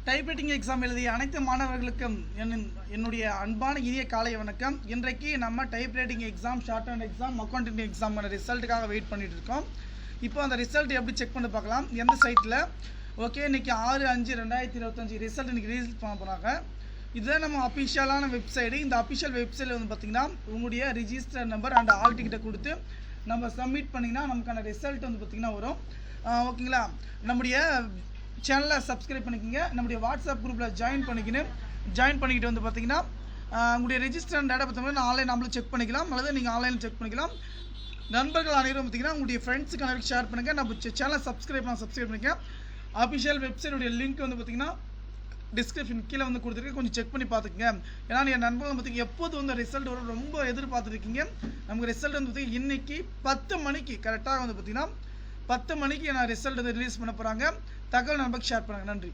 Typewriting exam எழுதிய அனைத்து மாணவர்களுக்கும் என்னுடைய அன்பான இனிய காலை வணக்கம். இன்றைக்கு நம்ம typewriting exam, short hand exam, accounting எக்ஸாமான ரிசல்ட்டுக்காக வெயிட் பண்ணிட்டு இருக்கோம். இப்போ அந்த ரிசல்ட் எப்படி செக் பண்ணி பார்க்கலாம், எந்த சைட்டில். ஓகே, இன்றைக்கி 6/5/2025 ரிசல்ட் இன்றைக்கி ரிலீஸ் பண்ண போகிறாங்க. இதுதான் நம்ம அஃபிஷியலான வெப்சைட்டு. இந்த அஃபிஷியல் வெப்சைட்டில் வந்து பார்த்திங்கன்னா உங்களுடைய ரிஜிஸ்டர் நம்பர் அண்ட் ஆல் டிக்கெட்டை கொடுத்து நம்ம சப்மிட் பண்ணிங்கன்னா நமக்கான ரிசல்ட் வந்து பார்த்திங்கன்னா வரும். ஓகேங்களா, நம்முடைய சேனலை சப்ஸ்கிரைப் பண்ணிக்கோங்க. நம்முடைய வாட்ஸ்அப் குரூப்பில் ஜாயின் பண்ணிக்கிட்டு வந்து பார்த்தீங்கன்னா உங்களுடைய ரெஜிஸ்டர் டேட்டா பார்த்தீங்கன்னா ஆன்லைன் நம்மளும் செக் பண்ணிக்கலாம், அல்லது நீங்கள் ஆன்லைனில் செக் பண்ணிக்கலாம். நண்பர்கள் அனைவரும் பார்த்தீங்கன்னா உங்களுடைய ஃப்ரெண்ட்ஸுக்கு அனைவருக்கு ஷேர் பண்ணுங்கள். நம்ம சேனலை சப்ஸ்கிரைப் பண்ணிக்க. அஃபிஷியல் வெப்சைட்டுடைய லிங்க் வந்து பார்த்தீங்கன்னா டிஸ்கிரிப்ஷன் கீழே வந்து கொடுத்துருக்கேன், கொஞ்சம் செக் பண்ணி பார்த்துக்குங்க. ஏன்னா என் நண்பர்கள் பார்த்தீங்கன்னா எப்போது வந்து ரிசல்ட் வரும் ரொம்ப எதிர்பார்த்துருக்கீங்க. நமக்கு ரிசல்ட் வந்து பார்த்தீங்கன்னா இன்றைக்கி 10 மணிக்கு கரெக்டாக வந்து பார்த்தீங்கன்னா 10 மணிக்கு நான் ரிசல்ட் வந்து ரிலீஸ் பண்ண போகிறாங்க. தகவல் நமக்கு ஷேர் பண்ணுங்கள். நன்றி.